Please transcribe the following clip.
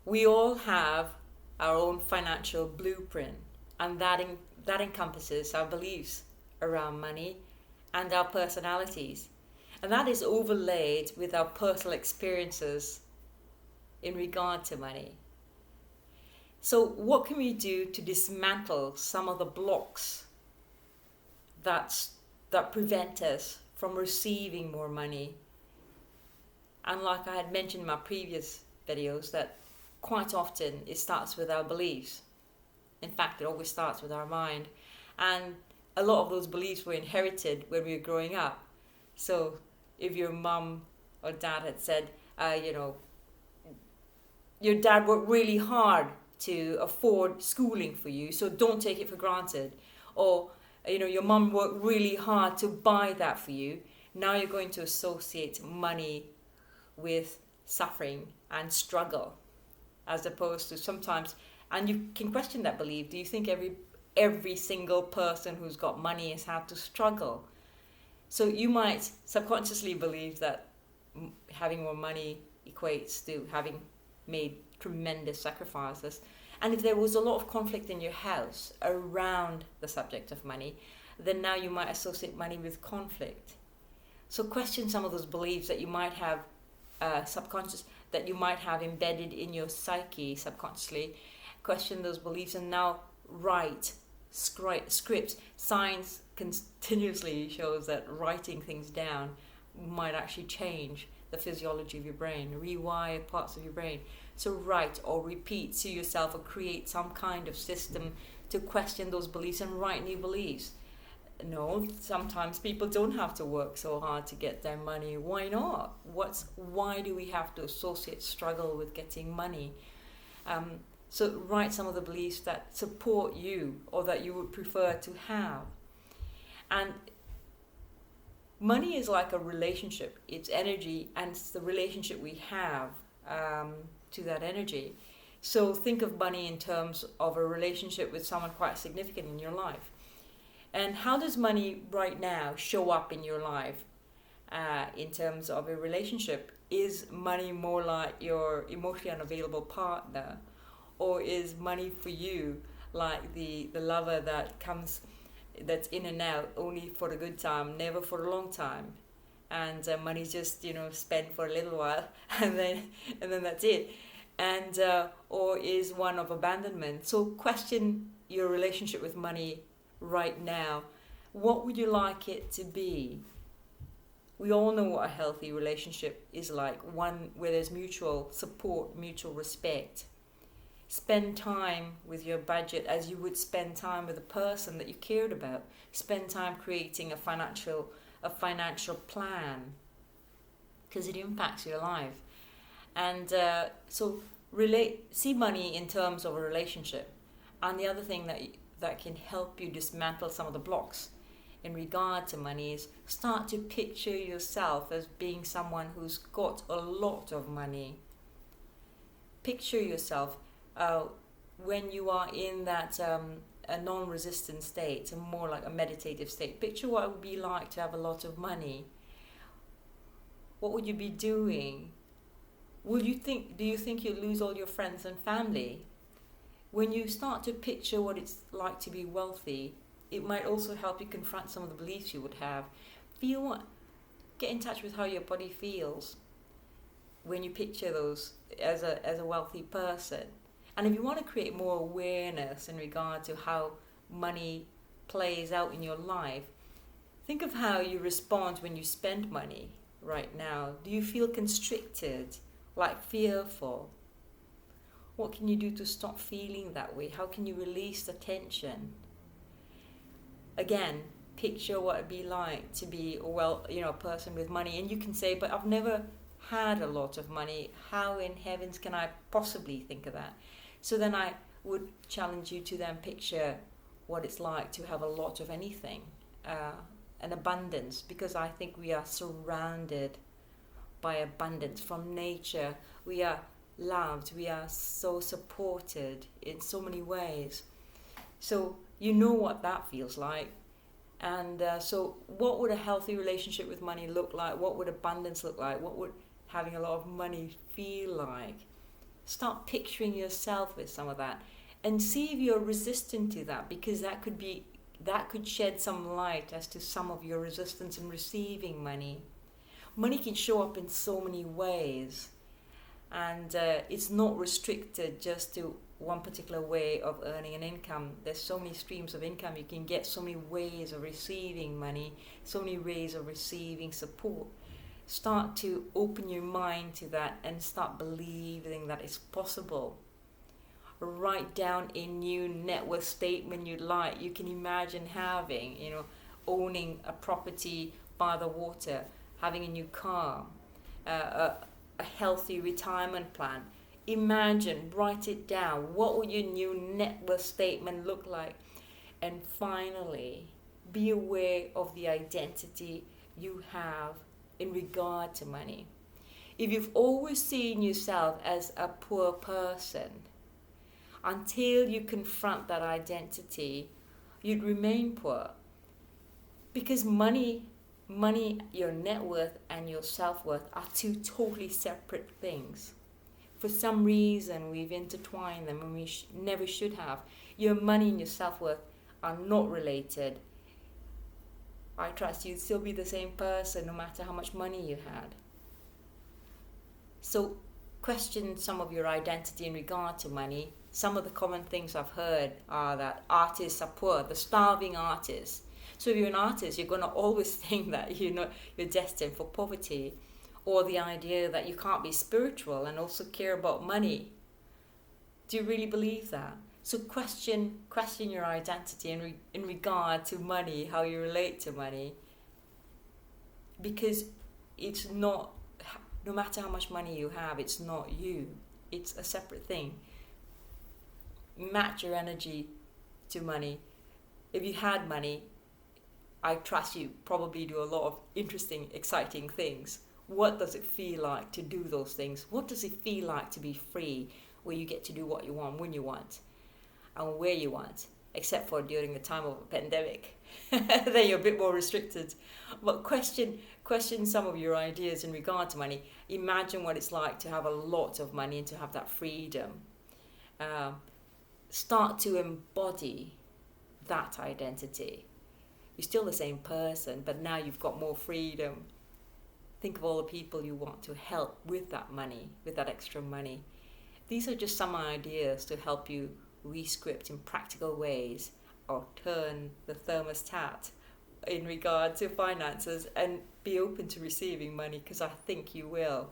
we all have our own financial blueprint, and that encompasses our beliefs around money and our personalities. And that is overlaid with our personal experiences in regard to money. So, what can we do to dismantle some of the blocks that prevent us from receiving more money? And like I had mentioned in my previous videos, that quite often it starts with our beliefs. In fact, it always starts with our mind. And a lot of those beliefs were inherited when we were growing up. So if your mum or dad had said, your dad worked really hard to afford schooling for you, so don't take it for granted. Or, your mum worked really hard to buy that for you. Now you're going to associate money with suffering and struggle, as opposed to sometimes, and you can question that belief. Do you think every single person who's got money has had to struggle? So you might subconsciously believe that having more money equates to having made tremendous sacrifices. And if there was a lot of conflict in your house around the subject of money, then now you might associate money with conflict. So question some of those beliefs that you might have subconscious, that you might have embedded in your psyche subconsciously. Question those beliefs and now write scripts. Science continuously shows that writing things down might actually change the physiology of your brain, rewire parts of your brain. So write or repeat to yourself or create some kind of system to question those beliefs and write new beliefs. No, sometimes people don't have to work so hard to get their money. Why not? Why do we have to associate struggle with getting money? So write some of the beliefs that support you or that you would prefer to have. And money is like a relationship. It's energy, and it's the relationship we have to that energy. So think of money in terms of a relationship with someone quite significant in your life. And how does money right now show up in your life in terms of a relationship? Is money more like your emotionally unavailable partner? Or is money for you like the lover that's in and out, only for a good time, never for a long time? And money's just, spent for a little while and then that's it. And or is one of abandonment? So question your relationship with money right now. What would you like it to be? We all know what a healthy relationship is like, one where there's mutual support, mutual respect. Spend time with your budget as you would spend time with a person that you cared about. Spend time creating a financial plan, because it impacts your life. And see money in terms of a relationship. And the other thing that can help you dismantle some of the blocks in regard to money is start to picture yourself as being someone who's got a lot of money. Picture yourself when you are in that a non-resistant state, more like a meditative state. Picture what it would be like to have a lot of money. What would you be doing? Do you think you'll lose all your friends and family? When you start to picture what it's like to be wealthy, it might also help you confront some of the beliefs you would have. Get in touch with how your body feels when you picture those as a wealthy person. And if you want to create more awareness in regard to how money plays out in your life, think of how you respond when you spend money right now. Do you feel constricted, like fearful? What can you do to stop feeling that way? How can you release the tension? Again, picture what it'd be like to be a person with money. And you can say, but I've never had a lot of money. How in heavens can I possibly think of that? So then I would challenge you to then picture what it's like to have a lot of anything, an abundance, because I think we are surrounded by abundance from nature. We are loved, we are so supported in so many ways. So you know what that feels like. And so what would a healthy relationship with money look like? What would abundance look like? What would having a lot of money feel like? Start picturing yourself with some of that and see if you're resistant to that, because that could shed some light as to some of your resistance in receiving money. Money can show up in so many ways, and it's not restricted just to one particular way of earning an income. There's so many streams of income you can get, so many ways of receiving money, so many ways of receiving support. Start to open your mind to that and start believing that it's possible. Write down a new net worth statement you'd like. You can imagine having, owning a property by the water, having a new car, a healthy retirement plan. Imagine, write it down. What would your new net worth statement look like? And finally, be aware of the identity you have in regard to money. If you've always seen yourself as a poor person, until you confront that identity, you'd remain poor. Because money, your net worth and your self-worth are two totally separate things. For some reason, we've intertwined them, and we never should have. Your money and your self-worth are not related. I trust you'd still be the same person no matter how much money you had. So question some of your identity in regard to money. Some of the common things I've heard are that artists are poor, the starving artists. So if you're an artist, you're going to always think that you're destined for poverty, or the idea that you can't be spiritual and also care about money. Do you really believe that? So question your identity in regard to money, how you relate to money, because it's not, no matter how much money you have, it's not you. It's a separate thing. Match your energy to money. If you had money, I trust you probably do a lot of interesting, exciting things. What does it feel like to do those things? What does it feel like to be free, where you get to do what you want, when you want, and where you want, except for during the time of a pandemic? Then you're a bit more restricted. But question some of your ideas in regard to money. Imagine what it's like to have a lot of money and to have that freedom. Start to embody that identity. You're still the same person, but now you've got more freedom. Think of all the people you want to help with that money, with that extra money. These are just some ideas to help you re-script in practical ways, or turn the thermostat in regard to finances, and be open to receiving money, because I think you will.